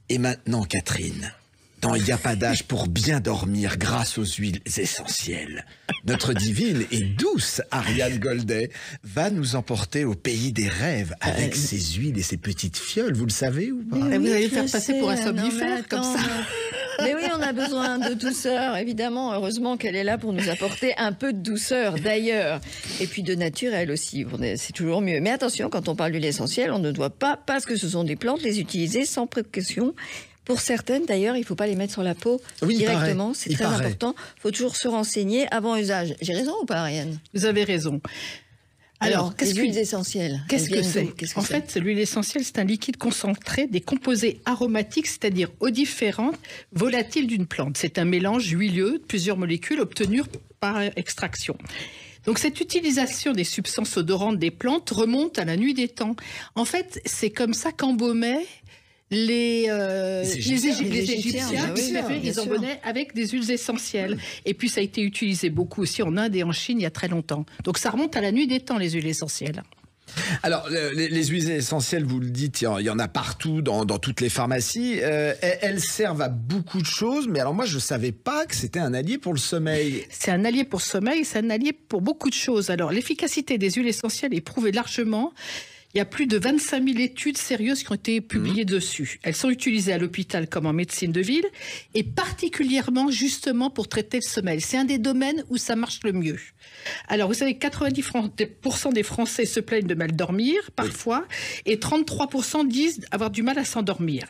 Et maintenant Catherine, dans Il n'y a pas d'âge pour bien dormir grâce aux huiles essentielles, notre divine et douce Ariane Goldet va nous emporter au pays des rêves avec ses huiles et ses petites fioles, vous le savez ou pas? Vous allez le faire passer pour un somnifère comme ça. Mais oui, on a besoin de douceur, évidemment. Heureusement qu'elle est là pour nous apporter un peu de douceur, d'ailleurs. Et puis de naturel aussi, c'est toujours mieux. Mais attention, quand on parle d'huile essentielle, on ne doit pas, parce que ce sont des plantes, les utiliser sans précaution. Pour certaines, d'ailleurs, il ne faut pas les mettre sur la peau directement. C'est très important. Il faut toujours se renseigner avant usage. J'ai raison ou pas, Ariane? Vous avez raison. Alors, les huiles essentielles. Qu'est-ce que c'est? En fait, l'huile essentielle, c'est un liquide concentré des composés aromatiques, c'est-à-dire odoriférants, volatiles d'une plante. C'est un mélange huileux de plusieurs molécules obtenues par extraction. Donc cette utilisation des substances odorantes des plantes remonte à la nuit des temps. En fait, c'est comme ça qu'embaumaient les Égyptiens, ils embaumaient avec des huiles essentielles. Et puis ça a été utilisé beaucoup aussi en Inde et en Chine il y a très longtemps. Donc ça remonte à la nuit des temps, les huiles essentielles. Alors, les huiles essentielles, vous le dites, il y en a partout, dans toutes les pharmacies. Elles servent à beaucoup de choses, mais alors moi, je ne savais pas que c'était un allié pour le sommeil. C'est un allié pour le sommeil, c'est un allié pour beaucoup de choses. Alors, l'efficacité des huiles essentielles est prouvée largement. Il y a plus de 25 000 études sérieuses qui ont été publiées dessus. Elles sont utilisées à l'hôpital comme en médecine de ville et particulièrement justement pour traiter le sommeil. C'est un des domaines où ça marche le mieux. Alors, vous savez, 90% des Français se plaignent de mal dormir parfois et 33% disent avoir du mal à s'endormir.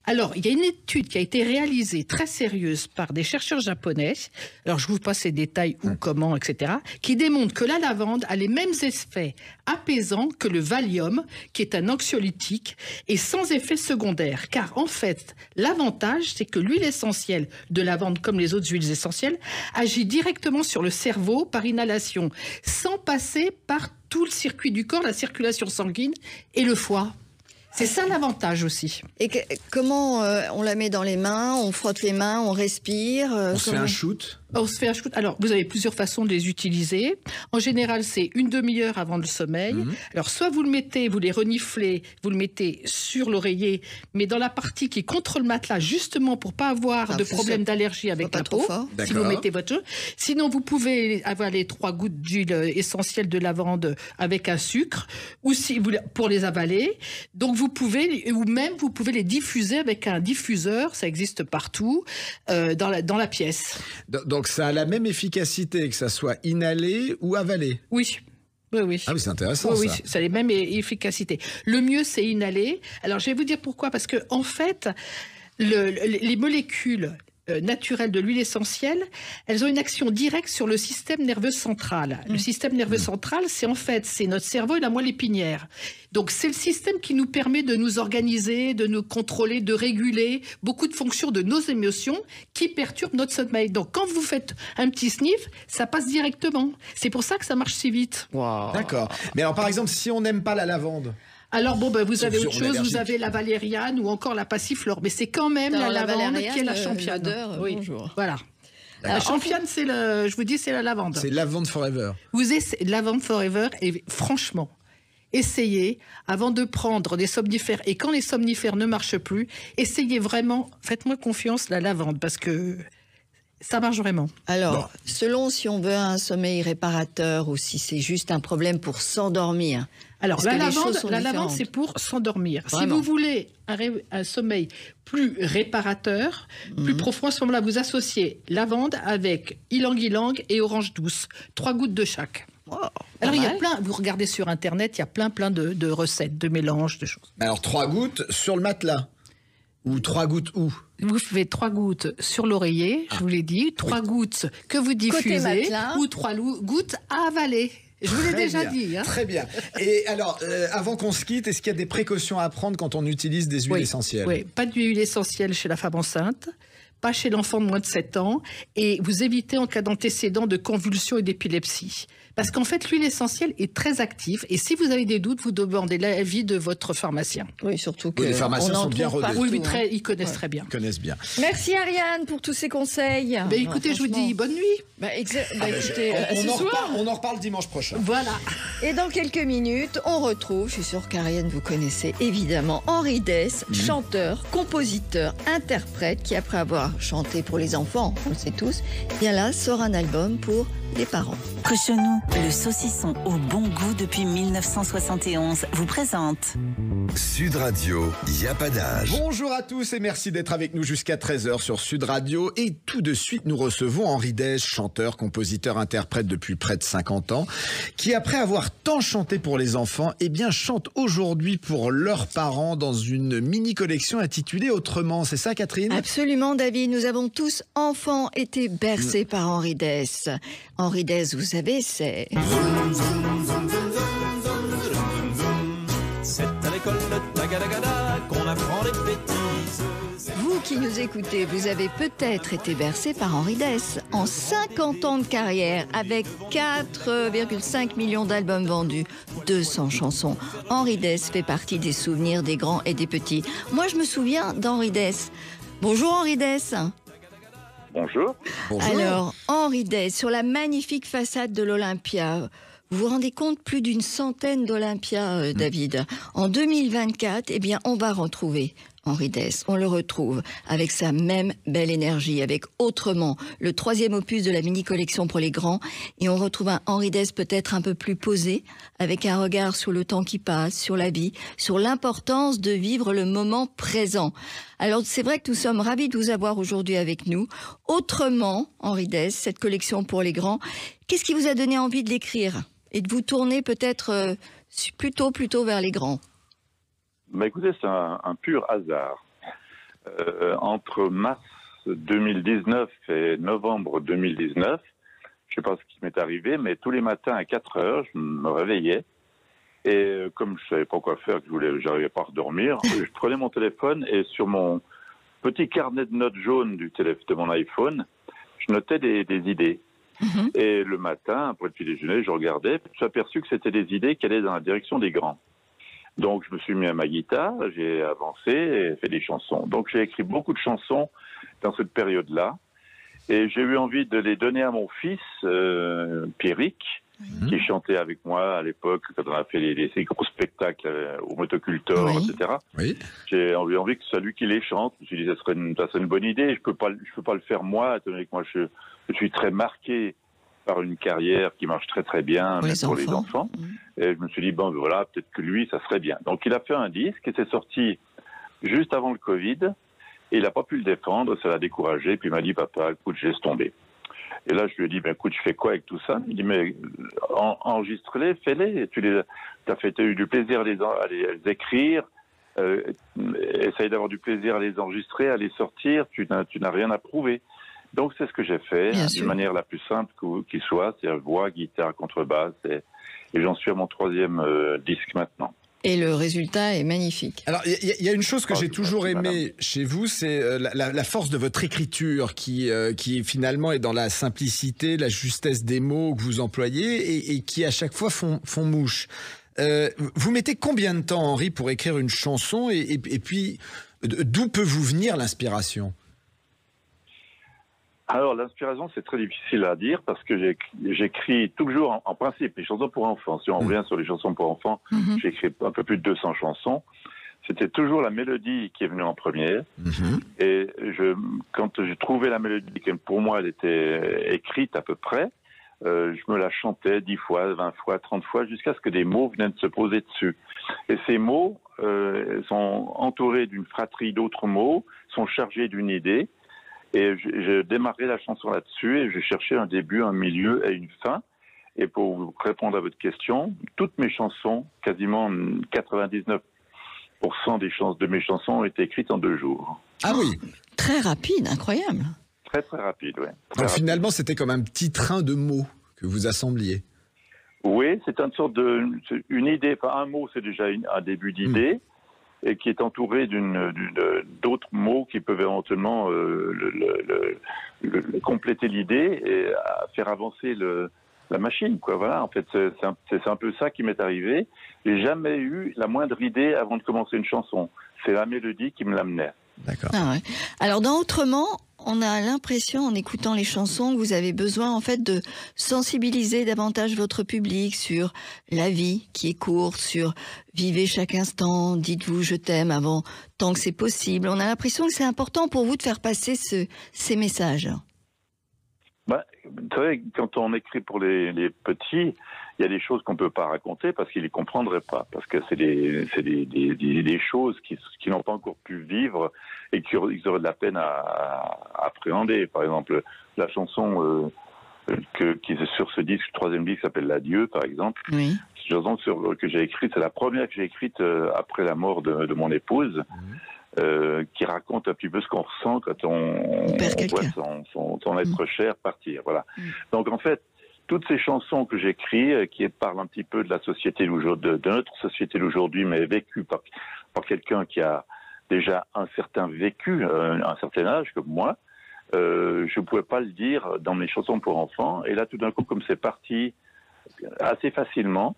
Alors, il y a une étude qui a été réalisée très sérieuse par des chercheurs japonais, alors je vous passe les détails où, comment, etc., qui démontre que la lavande a les mêmes effets apaisants que le Valium, qui est un anxiolytique, et sans effet secondaire. Car en fait, l'avantage, c'est que l'huile essentielle de lavande, comme les autres huiles essentielles, agit directement sur le cerveau par inhalation, sans passer par tout le circuit du corps, la circulation sanguine et le foie. C'est ça l'avantage aussi. Et comment on la met dans les mains? On frotte les mains, on respire. On se fait un shoot? On se fait un shoot. Alors, vous avez plusieurs façons de les utiliser. En général, c'est une demi-heure avant le sommeil. Alors, soit vous le mettez, vous les reniflez, vous le mettez sur l'oreiller, mais dans la partie qui est contre le matelas, justement pour pas avoir de problème d'allergie avec la peau. Si vous mettez votre jeu. Sinon, vous pouvez avaler 3 gouttes d'huile essentielle de lavande avec un sucre, ou si vous, pour les avaler. Donc, vous pouvez, ou même vous pouvez les diffuser avec un diffuseur, ça existe partout, dans la pièce. Donc ça a la même efficacité que ça soit inhalé ou avalé? Oui. Oui. Ah oui, c'est intéressant oui, ça. Oui, ça a les mêmes efficacités. Le mieux, c'est inhaler. Alors, je vais vous dire pourquoi. Parce que, en fait, les molécules naturelles de l'huile essentielle, elles ont une action directe sur le système nerveux central. Le système nerveux central, c'est notre cerveau et la moelle épinière. Donc c'est le système qui nous permet de nous organiser, de nous contrôler, de réguler beaucoup de fonctions de nos émotions qui perturbent notre sommeil. Donc quand vous faites un petit sniff, ça passe directement. C'est pour ça que ça marche si vite. Wow. D'accord. Mais alors par exemple, si on n'aime pas la lavande? Alors vous avez autre chose, vous avez la valériane ou encore la passiflore, mais c'est quand même la lavande qui est la championne. Oui. Bonjour. Voilà. La championne, je vous dis, c'est la lavande. C'est Lavande Forever. Lavande Forever, et franchement, essayez avant de prendre des somnifères, et quand les somnifères ne marchent plus, essayez vraiment, faites-moi confiance, la lavande, parce que ça marche vraiment. Alors, selon si on veut un sommeil réparateur ou si c'est juste un problème pour s'endormir. Alors, la lavande, c'est pour s'endormir. Vraiment. Si vous voulez un sommeil plus réparateur, plus profond, à ce moment-là, vous associez lavande avec ylang-ylang et orange douce. 3 gouttes de chaque. Oh, alors, il y a plein, vous regardez sur Internet, il y a plein de recettes, de mélanges, de choses. Alors, 3 gouttes sur le matelas? Ou 3 gouttes où? Vous faites 3 gouttes sur l'oreiller, je vous l'ai dit, 3 gouttes que vous diffusez, ou 3 gouttes à avaler. Je vous l'ai déjà dit. Hein. Très bien. Et alors, avant qu'on se quitte, est-ce qu'il y a des précautions à prendre quand on utilise des huiles essentielles? Oui, pas d'huile essentielle chez la femme enceinte, pas chez l'enfant de moins de 7 ans, et vous évitez en cas d'antécédent de convulsions et d'épilepsie. Parce qu'en fait, l'huile essentielle est très active, et si vous avez des doutes, vous demandez l'avis de votre pharmacien. Oui, surtout que les pharmaciens sont bien rodés. Oui, ils connaissent très bien. Ils connaissent bien. Merci Ariane pour tous ces conseils. Écoutez, je vous dis bonne nuit. Écoutez, on en reparle dimanche prochain. Voilà. Et dans quelques minutes, on retrouve, je suis sûre qu'Ariane vous connaissez évidemment, Henri Dess, chanteur, compositeur, interprète, qui après avoir chanté pour les enfants, on le sait tous, bien là sort un album pour les parents. Cochonou, le saucisson au bon goût depuis 1971, vous présente Sud Radio, y a pas d'âge. Bonjour à tous et merci d'être avec nous jusqu'à 13h sur Sud Radio. Et tout de suite, nous recevons Henri Dess, chanteur, compositeur, interprète depuis près de 50 ans, qui après avoir tant chanté pour les enfants, chante aujourd'hui pour leurs parents dans une mini-collection intitulée Autrement. C'est ça, Catherine? Absolument, David. Nous avons tous, enfants, été bercés par Henri Dess. Henri Dess, vous savez, c'est... qu'on apprend les bêtises. Vous qui nous écoutez, vous avez peut-être été bercé par Henri Dess. En 50 ans de carrière, avec 4,5 millions d'albums vendus, 200 chansons, Henri Dess fait partie des souvenirs des grands et des petits. Moi, je me souviens d'Henri Dess. Bonjour Henri Dess. Bonjour. Alors, Henri Dess, sur la magnifique façade de l'Olympia, vous vous rendez compte, plus d'une centaine d'Olympia, David. En 2024, eh bien, on va retrouver Henri Dess. On le retrouve avec sa même belle énergie, avec Autrement, le 3e opus de la mini-collection pour les grands. Et on retrouve un Henri Dess peut-être un peu plus posé, avec un regard sur le temps qui passe, sur la vie, sur l'importance de vivre le moment présent. Alors, c'est vrai que nous sommes ravis de vous avoir aujourd'hui avec nous. Autrement, Henri Dess, cette collection pour les grands. Qu'est-ce qui vous a donné envie de l'écrire et de vous tourner peut-être plutôt vers les grands? Bah écoutez, c'est un pur hasard. Entre mars 2019 et novembre 2019, je ne sais pas ce qui m'est arrivé, mais tous les matins à 4 heures, je me réveillais. Et comme je ne savais pas quoi faire, que j'arrivais pas à redormir, je prenais mon téléphone et sur mon petit carnet de notes jaune de mon iPhone, je notais des idées. Et le matin, après le petit déjeuner, je regardais, je me suis aperçu que c'était des idées qui allaient dans la direction des grands. Donc, je me suis mis à ma guitare, j'ai avancé et fait des chansons. Donc, j'ai écrit beaucoup de chansons dans cette période-là. Et j'ai eu envie de les donner à mon fils, Pierrick, qui chantait avec moi à l'époque, quand on a fait ces gros spectacles au Motocultor, etc. Oui. J'ai eu envie que ce soit lui qui les chante. Je me suis dit, ça serait une bonne idée. Je peux pas le faire moi, étant donné que moi, je suis très marqué par une carrière qui marche très très bien pour les enfants. Et je me suis dit, bon, voilà, peut-être que lui, ça serait bien. Donc, il a fait un disque qui s'est sorti juste avant le Covid. Et il n'a pas pu le défendre, ça l'a découragé. Puis il m'a dit, papa, écoute, je laisse tomber. Et là, je lui ai dit, ben, écoute, je fais quoi avec tout ça? Il dit, mais enregistre-les, fais-les. Tu as eu du plaisir à les écrire. Essaye d'avoir du plaisir à les enregistrer, à les sortir. Tu n'as rien à prouver. Donc, c'est ce que j'ai fait, d'une manière la plus simple qui soit, c'est-à-dire voix, guitare, contrebasse, et j'en suis à mon 3e disque maintenant. Et le résultat est magnifique. Alors, il y a une chose que j'ai toujours aimée chez vous, c'est la force de votre écriture qui finalement est dans la simplicité, la justesse des mots que vous employez et qui à chaque fois font mouche. Vous mettez combien de temps, Henri, pour écrire une chanson et puis d'où peut vous venir l'inspiration? Alors, l'inspiration, c'est très difficile à dire parce que j'écris toujours, en principe, les chansons pour enfants. Si on revient sur les chansons pour enfants, j'ai écrit un peu plus de 200 chansons. C'était toujours la mélodie qui est venue en premier. Et quand j'ai trouvé la mélodie, qui pour moi, elle était écrite à peu près, je me la chantais 10 fois, 20 fois, 30 fois, jusqu'à ce que des mots viennent se poser dessus. Et ces mots sont entourés d'une fratrie d'autres mots, sont chargés d'une idée. Et j'ai démarré la chanson là-dessus et je cherchais un début, un milieu et une fin. Et pour vous répondre à votre question, toutes mes chansons, quasiment 99% de mes chansons ont été écrites en 2 jours. Ah oui. Très rapide, incroyable. Très très rapide, oui. Donc finalement, c'était comme un petit train de mots que vous assembliez. Oui, c'est une sorte une idée. Enfin, un mot, c'est déjà un début d'idée. Et qui est entouré d'autres mots qui peuvent éventuellement compléter l'idée et faire avancer la machine, quoi. Voilà, en fait, c'est un peu ça qui m'est arrivé. J'ai jamais eu la moindre idée avant de commencer une chanson. C'est la mélodie qui me l'amenait. D'accord. Ah ouais. Alors, dans Autrement, on a l'impression, en écoutant les chansons, que vous avez besoin, en fait, de sensibiliser davantage votre public sur la vie qui est courte, sur vivez chaque instant, dites-vous je t'aime avant, tant que c'est possible. On a l'impression que c'est important pour vous de faire passer ces messages. Vous savez, quand on écrit pour les petits, il y a des choses qu'on ne peut pas raconter parce qu'ils ne les comprendraient pas. Parce que c'est des choses qu'ils n'ont pas encore pu vivre et qu'ils auraient de la peine à appréhender. Par exemple, la chanson qui est sur ce disque, le 3e disque, s'appelle L'Adieu, par exemple. Oui. C'est une chanson que j'ai écrite, c'est la première que j'ai écrite après la mort de mon épouse. Qui raconte un petit peu ce qu'on ressent quand on voit son être cher partir. Voilà. Donc en fait, toutes ces chansons que j'écris, qui parlent un petit peu de la société de notre société d'aujourd'hui, mais vécues par quelqu'un qui a déjà un certain vécu, un certain âge comme moi. Je ne pouvais pas le dire dans mes chansons pour enfants. Et là, tout d'un coup, comme c'est parti assez facilement,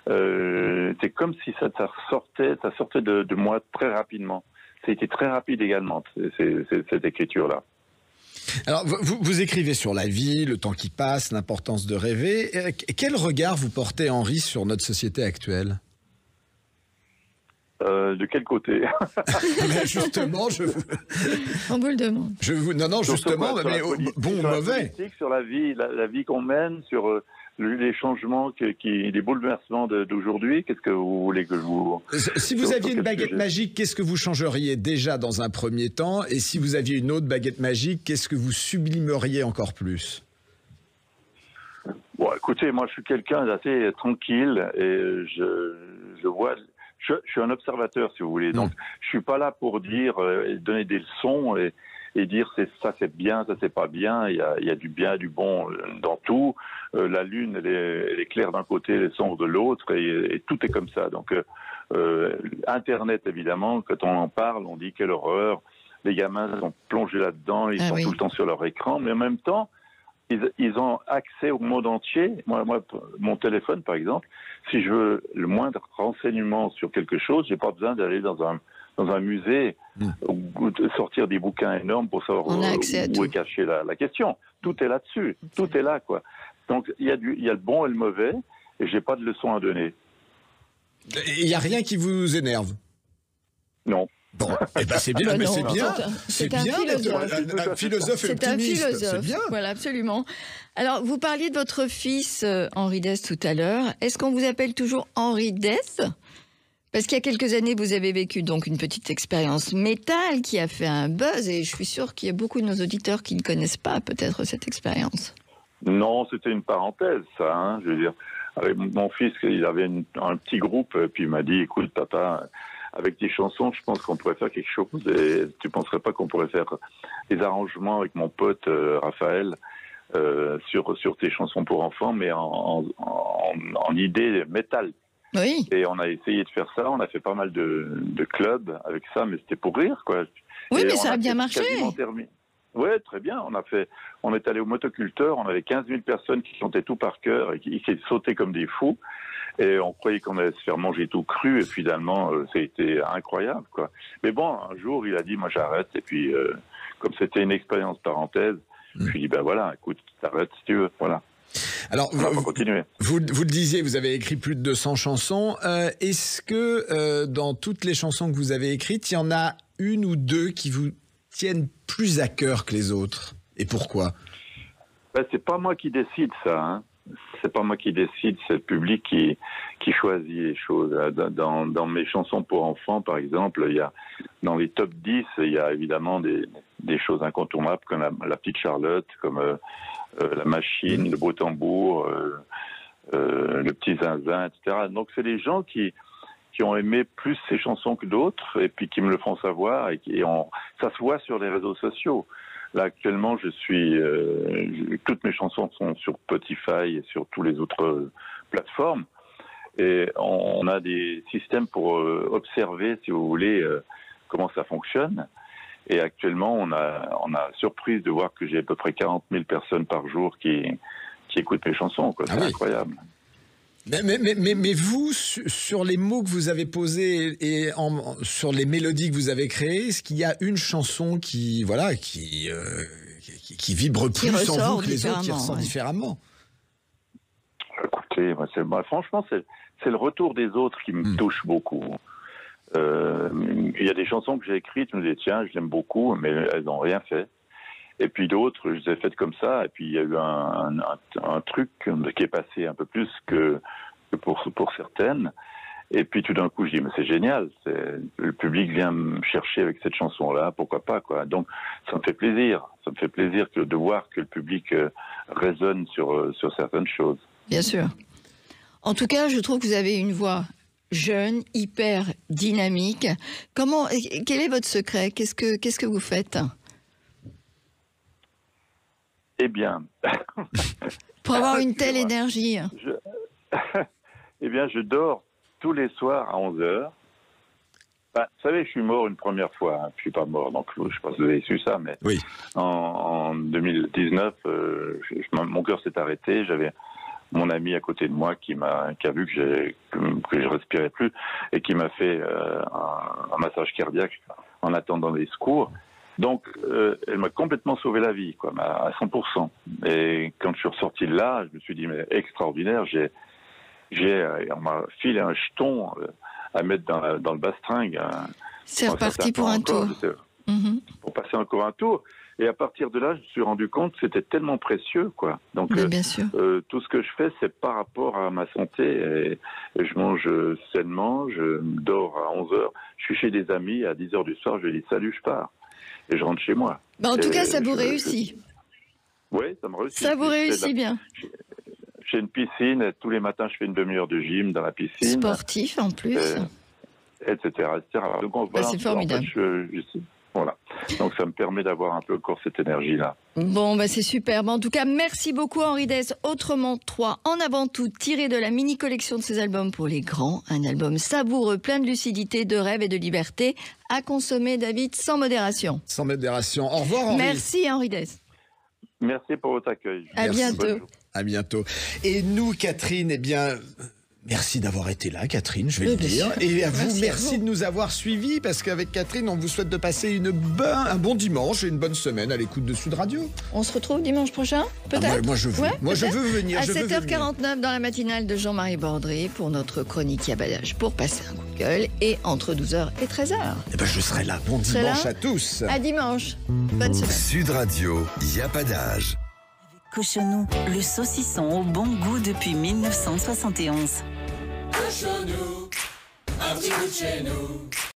c'est comme si ça sortait de moi très rapidement. C'était très rapide également, cette écriture-là. Alors, vous écrivez sur la vie, le temps qui passe, l'importance de rêver. Quel regard vous portez, Henri, sur notre société actuelle ? De quel côté? Justement, on vous le demande. Non, justement, mais bon ou mauvais. Sur la vie qu'on mène, sur les changements, les bouleversements d'aujourd'hui. Qu'est-ce que vous voulez que je vous... Si vous aviez une baguette magique, qu'est-ce que vous changeriez déjà dans un premier temps? Et si vous aviez une autre baguette magique, qu'est-ce que vous sublimeriez encore plus? Bon, écoutez, moi je suis quelqu'un d'assez tranquille et je vois... Je suis un observateur, si vous voulez. Donc, je suis pas là pour dire, donner des leçons et dire ça c'est bien, ça c'est pas bien. Il y a du bien et du bon dans tout. La lune, elle est claire d'un côté, elle est sombre de l'autre, et tout est comme ça. Donc, Internet, évidemment, quand on en parle, on dit quelle horreur. Les gamins sont plongés là-dedans, ils sont tout le temps sur leur écran, mais en même temps, ils ont accès au monde entier. Moi, mon téléphone, par exemple, si je veux le moindre renseignement sur quelque chose, j'ai pas besoin d'aller dans un musée ou de sortir des bouquins énormes pour savoir où est cachée la question. Tout est là-dessus. Tout est là, quoi. Donc, il y a le bon et le mauvais, et j'ai pas de leçon à donner. Il n'y a rien qui vous énerve? Non. Bon, eh ben c'est bien, mais c'est bien. C'est bien d'être un philosophe et optimiste. C'est un philosophe. C'est bien. Voilà, absolument. Alors, vous parliez de votre fils Henri Dess tout à l'heure. Est-ce qu'on vous appelle toujours Henri Dess? Parce qu'il y a quelques années, vous avez vécu donc une petite expérience métal qui a fait un buzz, et je suis sûre qu'il y a beaucoup de nos auditeurs qui ne connaissent pas peut-être cette expérience. Non, c'était une parenthèse, ça. Hein, je veux dire, avec mon fils, il avait un petit groupe, puis il m'a dit, écoute, papa, avec tes chansons, je pense qu'on pourrait faire quelque chose. Et tu penserais pas qu'on pourrait faire des arrangements avec mon pote Raphaël sur tes chansons pour enfants, mais en idée métal. Oui. Et on a essayé de faire ça. On a fait pas mal de clubs avec ça, mais c'était pour rire, quoi. Oui, mais ça a bien marché. Oui, très bien. On est allé au motoculteur. On avait 15 000 personnes qui chantaient tout par cœur et qui sautaient comme des fous. Et on croyait qu'on allait se faire manger tout cru, et finalement, ça a été incroyable, quoi. Mais bon, un jour, il a dit, moi, j'arrête. Et puis, comme c'était une expérience parenthèse, je lui ai dit, ben voilà, écoute, t'arrêtes si tu veux, voilà. Alors, on va continuer. Vous le disiez, vous avez écrit plus de 200 chansons. Est-ce que dans toutes les chansons que vous avez écrites, il y en a une ou deux qui vous tiennent plus à cœur que les autres? Et pourquoi? Ben, c'est pas moi qui décide ça, hein. C'est pas moi qui décide, c'est le public qui choisit les choses. Dans mes chansons pour enfants, par exemple, il y a, dans les top 10, il y a évidemment des choses incontournables comme la petite Charlotte, comme la machine, le beau tambour, le petit zinzin, etc. Donc c'est des gens qui ont aimé plus ces chansons que d'autres, et puis qui me le font savoir, et ça se voit sur les réseaux sociaux. Là, actuellement, toutes mes chansons sont sur Spotify et sur toutes les autres plateformes. Et on a des systèmes pour observer, si vous voulez, comment ça fonctionne. Et actuellement, on a surprise de voir que j'ai à peu près 40 000 personnes par jour qui écoutent mes chansons, quoi. C'est incroyable. Mais vous, sur les mots que vous avez posés et sur les mélodies que vous avez créées, est-ce qu'il y a une chanson qui vibre plus en vous que les autres, qui ressort différemment? Écoutez, franchement, c'est le retour des autres qui me touche beaucoup. Il y a des chansons que j'ai écrites, je me dis tiens, je l'aime beaucoup, mais elles n'ont rien fait. Et puis d'autres, je les ai faites comme ça, et puis il y a eu un truc qui est passé un peu plus que pour certaines. Et puis tout d'un coup, je dis, mais c'est génial, le public vient me chercher avec cette chanson-là, pourquoi pas, quoi. Donc ça me fait plaisir de voir que le public résonne sur certaines choses. Bien sûr. En tout cas, je trouve que vous avez une voix jeune, hyper dynamique. Quel est votre secret? Qu'est-ce que vous faites? Eh bien... Pour avoir une telle énergie. Eh bien, je dors tous les soirs à 11h, Bah, vous savez, je suis mort une première fois. Hein. Je suis pas mort, donc je sais pas si vous avez su ça, mais oui. En 2019, mon cœur s'est arrêté. J'avais mon ami à côté de moi qui a vu que je respirais plus et qui m'a fait un massage cardiaque en attendant les secours. Donc, elle m'a complètement sauvé la vie, quoi, à 100%. Et quand je suis ressorti de là, je me suis dit, mais extraordinaire, on m'a filé un jeton à mettre dans le bastringue. C'est reparti pour un tour. Pour passer encore un tour. Et à partir de là, je me suis rendu compte que c'était tellement précieux, quoi. Donc, bien sûr. tout ce que je fais, c'est par rapport à ma santé. Et je mange sainement, je dors à 11h. Je suis chez des amis, à 10h du soir, je dis salut, je pars. Et je rentre chez moi. Bah en tout cas, ça vous réussit. Oui, ça me réussit. Ça vous réussit bien. J'ai une piscine, et tous les matins, je fais une demi-heure de gym dans la piscine. Sportif, en plus. Etc. Donc, voilà, c'est formidable. En fait, voilà. Donc ça me permet d'avoir un peu encore cette énergie-là. Bon, bah c'est super. En tout cas, merci beaucoup Henri Dess. Autrement 3, en avant tout, tiré de la mini-collection de ses albums pour les grands. Un album savoureux, plein de lucidité, de rêve et de liberté. À consommer, David, sans modération. Sans modération. Au revoir Henri. Merci Henri Dess. Merci pour votre accueil. À bientôt. À bientôt. Et nous, Catherine, eh bien... Merci d'avoir été là, Catherine, je vais le dire. Et à vous, merci de nous avoir suivis, parce qu'avec Catherine, on vous souhaite de passer un bon dimanche et une bonne semaine à l'écoute de Sud Radio. On se retrouve dimanche prochain, peut-être. Moi, je veux. Ouais, moi, je veux venir. À 7h49 dans la matinale de Jean-Marie Bordry pour notre chronique Yabadage pour passer un coup de gueule. Et entre 12h et 13h. Eh ben, je serai là. Bon dimanche à tous. À dimanche. Bonne semaine. Sud Radio, Yabadage. Cochonou, le saucisson au bon goût depuis 1971. Cochonou, un petit bout de chez nous.